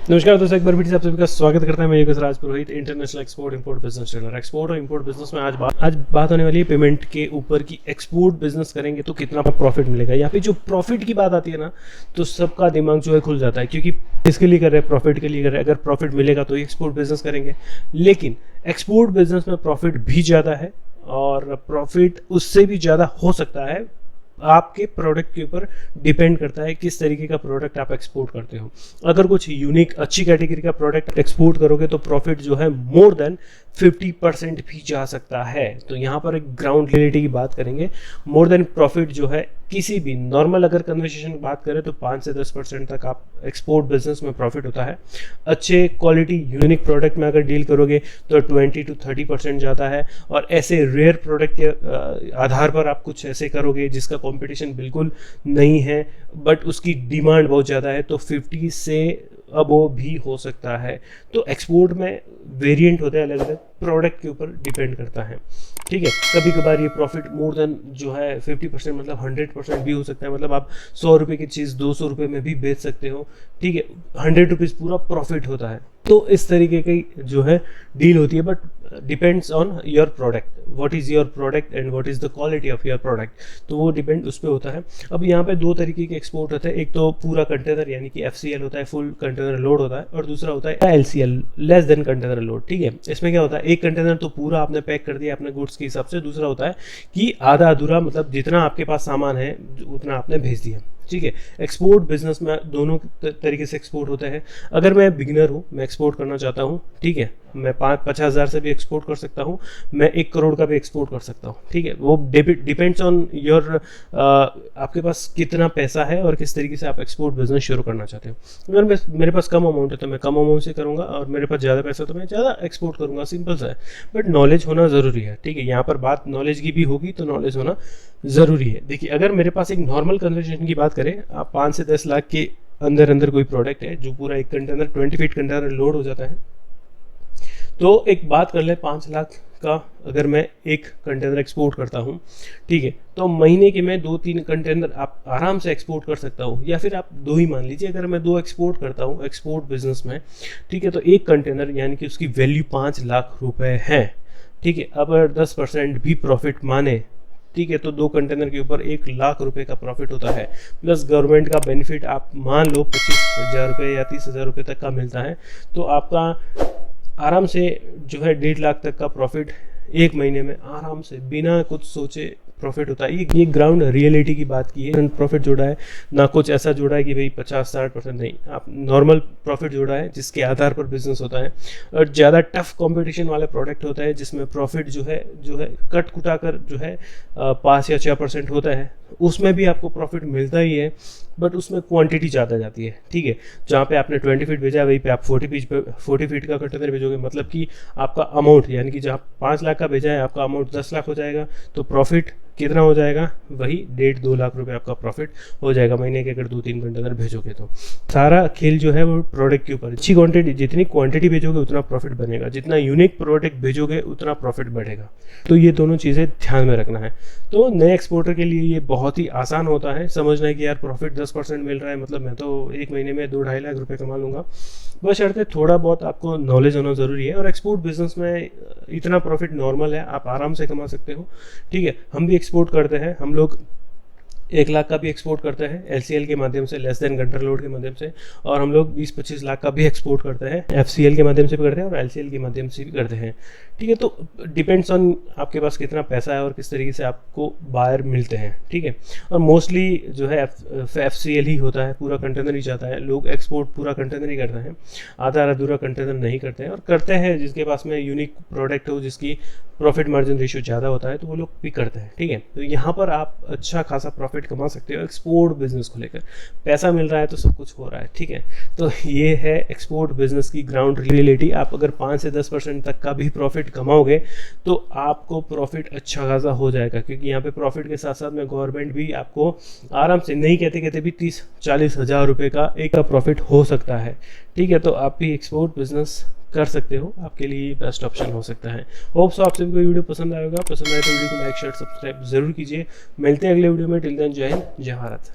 नमस्कार दोस्तों, एक बार फिर से आप सभी का स्वागत करता है। मैं Yogesh Raj Purohit, international export import business trainer. Export और इंपोर्ट बिजनेस में आज बात होने वाली है पेमेंट के ऊपर की। एक्सपोर्ट बिजनेस करेंगे तो कितना प्रॉफिट मिलेगा। यहाँ पे जो प्रॉफिट की बात आती है ना, तो सबका दिमाग जो है खुल जाता है, क्योंकि इसके लिए कर रहे हैं, प्रॉफिट के लिए कर रहे हैं। अगर प्रॉफिट मिलेगा तो एक्सपोर्ट बिजनेस करेंगे, लेकिन एक्सपोर्ट बिजनेस में प्रॉफिट भी ज़्यादा है और प्रॉफिट उससे भी ज़्यादा हो सकता है। आपके प्रोडक्ट के ऊपर डिपेंड करता है किस तरीके का प्रोडक्ट आप एक्सपोर्ट करते हो। अगर कुछ यूनिक अच्छी कैटेगरी का प्रोडक्ट एक्सपोर्ट करोगे तो प्रॉफिट जो है मोर देन 50% भी जा सकता है। तो यहाँ पर एक ग्राउंड रियलिटी की बात करेंगे। मोर देन प्रॉफिट जो है किसी भी नॉर्मल अगर कन्वर्सेशन की बात करें तो 5 से 10% तक आप एक्सपोर्ट बिजनेस में प्रॉफिट होता है। अच्छे क्वालिटी यूनिक प्रोडक्ट में अगर डील करोगे तो 20 to 30% जाता है। और ऐसे रेयर प्रोडक्ट के आधार पर आप कुछ ऐसे करोगे जिसका कंपटीशन बिल्कुल नहीं है बट उसकी डिमांड बहुत ज़्यादा है, तो 50 से अबो भी हो सकता है। तो एक्सपोर्ट में वेरिएंट होते हैं, अलग अलग प्रोडक्ट के ऊपर डिपेंड करता है। ठीक है, कभी कभार ये प्रॉफिट मोर देन जो है 50% मतलब 100% भी हो सकता है। मतलब आप 100 रुपये की चीज़ 200 रुपये में भी बेच सकते हो। ठीक है, 100 रुपीज़ पूरा प्रॉफिट होता है। तो इस तरीके की जो है डील होती है, but depends on your product, what is your product and what is the quality of your product. तो वो डिपेंड उस पर होता है। अब यहाँ पे दो तरीके के एक्सपोर्ट होते हैं। एक तो पूरा कंटेनर यानी कि FCL होता है, फुल कंटेनर लोड होता है, और दूसरा होता है LCL, less than container load. ठीक है, इसमें क्या होता है, एक कंटेनर तो पूरा आपने पैक कर दिया अपने गुड्स के हिसाब से। दूसरा होता है कि आधा अधूरा, मतलब जितना आपके पास सामान है उतना आपने भेज दिया। ठीक है, एक्सपोर्ट बिजनेस में दोनों तरीके से एक्सपोर्ट होते हैं। अगर मैं बिगिनर हूँ, मैं एक्सपोर्ट करना चाहता हूँ, ठीक है, मैं 50 हज़ार से भी एक्सपोर्ट कर सकता हूँ, मैं 1 करोड़ का भी एक्सपोर्ट कर सकता हूँ। ठीक है, वो डिपेंड्स ऑन योर आपके पास कितना पैसा है और किस तरीके से आप एक्सपोर्ट बिजनेस शुरू करना चाहते हो। अगर मेरे पास कम अमाउंट है तो मैं कम अमाउंट से करूँगा, और मेरे पास ज़्यादा पैसा तो मैं ज़्यादा एक्सपोर्ट करूँगा। सिंपल सा है, बट नॉलेज होना ज़रूरी है। ठीक है, यहाँ पर बात नॉलेज की भी होगी, तो नॉलेज होना ज़रूरी है। देखिए, अगर मेरे पास एक नॉर्मल कन्वर्सेशन की बात करें, आप 5 से 10 लाख के अंदर कोई प्रोडक्ट है जो पूरा एक कंटेनर 20 फीट कंटेनर लोड हो जाता है, तो एक बात कर ले, 5 लाख का अगर मैं एक कंटेनर एक्सपोर्ट करता हूँ, ठीक है, तो महीने के मैं 2-3 कंटेनर आप आराम से एक्सपोर्ट कर सकता हूँ, या फिर आप 2 ही मान लीजिए। अगर मैं 2 एक्सपोर्ट करता हूँ एक्सपोर्ट बिजनेस में, ठीक है, तो एक कंटेनर यानी कि उसकी वैल्यू 5 लाख रुपए है। ठीक है, अब अगर 10% भी प्रॉफिट माने, ठीक है, तो 2 कंटेनर के ऊपर 1 लाख रुपए का प्रॉफिट होता है। प्लस गवर्नमेंट का बेनिफिट आप मान लो 25,000 रुपये या 30,000 रुपये तक का मिलता है, तो आपका आराम से जो है 1.5 लाख तक का प्रॉफिट एक महीने में आराम से बिना कुछ सोचे प्रॉफिट होता है। ये ग्राउंड रियलिटी की बात की है। प्रॉफिट जोड़ा है ना, कुछ ऐसा जोड़ा है कि भाई 50-60% नहीं, आप नॉर्मल प्रॉफिट जोड़ा है जिसके आधार पर बिजनेस होता है। और ज़्यादा टफ कंपटीशन वाले प्रोडक्ट होता है जिसमें प्रॉफिट जो है कट कुटा कर जो है 5 या 6% होता है, उसमें भी आपको प्रॉफिट मिलता ही है, बट उसमें क्वांटिटी ज़्यादा जाती है। ठीक है, जहाँ पे आपने 20 फीट भेजा है वहीं पे आप 40 फीट का कंटेनर भेजोगे, मतलब कि आपका अमाउंट यानी कि जहाँ 5 लाख का भेजा है आपका अमाउंट 10 लाख हो जाएगा, तो प्रॉफिट कितना हो जाएगा, वही 1.5-2 लाख रुपए आपका प्रॉफिट हो जाएगा महीने के, अगर 2-3 कंटेनर भेजोगे तो। सारा खेल जो है वो प्रोडक्ट के ऊपर। अच्छी क्वांटिटी, जितनी क्वांटिटी भेजोगे उतना प्रॉफिट बनेगा, जितना यूनिक प्रोडक्ट भेजोगे उतना प्रॉफिट बढ़ेगा। तो ये दोनों चीज़ें ध्यान में रखना है। तो नए एक्सपोर्टर के लिए ये बहुत ही आसान होता है समझना है कि यार प्रॉफिट 10% मिल रहा है, मतलब मैं तो एक महीने में 2-2.5 लाख रुपए कमा लूँगा। बशर्ते थोड़ा बहुत आपको नॉलेज होना ज़रूरी है, और एक्सपोर्ट बिजनेस में इतना प्रॉफिट नॉर्मल है, आप आराम से कमा सकते हो। ठीक है, हम भी एक्सपोर्ट करते हैं, हम लोग 1 लाख का भी एक्सपोर्ट करते हैं LCL के माध्यम से, लेस देन कंटेनर लोड के माध्यम से, और हम लोग 20-25 लाख का भी एक्सपोर्ट करते हैं, FCL के माध्यम से भी करते हैं और LCL के माध्यम से भी करते हैं। ठीक है, तो डिपेंड्स ऑन आपके पास कितना पैसा है और किस तरीके से आपको बायर मिलते हैं। ठीक है, और मोस्टली जो है FCL ही होता है, पूरा कंटेनर ही जाता है। लोग एक्सपोर्ट पूरा कंटेनर ही करते हैं, आधा अधूरा कंटेनर नहीं करते हैं। और करते हैं जिसके पास में यूनिक प्रोडक्ट हो, जिसकी प्रॉफिट मार्जिन रेशियो ज़्यादा होता है, तो वो लोग भी करते हैं। ठीक है, तो यहाँ पर आप अच्छा खासा प्रॉफिट कमा सकते हो एक्सपोर्ट बिजनेस को लेकर। पैसा मिल रहा है तो सब कुछ हो रहा है। ठीक है, तो ये है एक्सपोर्ट बिजनेस की ग्राउंड रियलिटी। आप अगर 5 से 10% तक का भी प्रॉफिट कमाओगे तो आपको प्रॉफिट अच्छा खासा हो जाएगा, क्योंकि यहाँ पे प्रॉफिट के साथ साथ में गवर्नमेंट भी आपको आराम से, नहीं कहते भी 30-40 हज़ार रुपये का एक का प्रॉफिट हो सकता है। ठीक है, तो आप भी एक्सपोर्ट बिजनेस कर सकते हो, आपके लिए बेस्ट ऑप्शन हो सकता है। होप सो आप सभी को वीडियो पसंद आएगा। पसंद आए तो वीडियो को लाइक शेयर सब्सक्राइब जरूर कीजिए। मिलते हैं अगले वीडियो में। टिल देन जय हिंद, जय भारत।